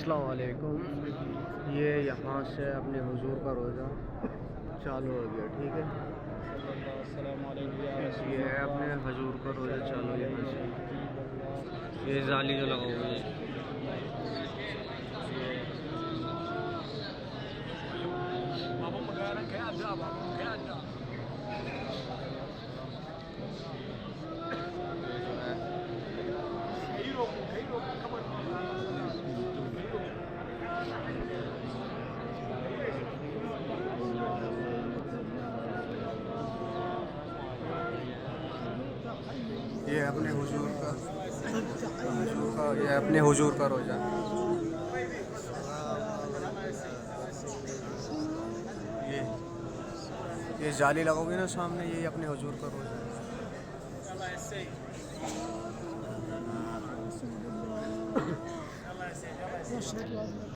अस्सलाम वालेकुम। ये यहाँ से अपने हुजूर का रोज़ा चालू हो गया, ठीक है। ये है अपने हुजूर का रोज़ा चालू यहाँ से। ये जाली जो लगा हुआ है, ये अपने हुजूर का ये अपने हुजूर का रोज़ा। ये जाली लगाओगे ना सामने, ये अपने हुजूर का रोज़ा है।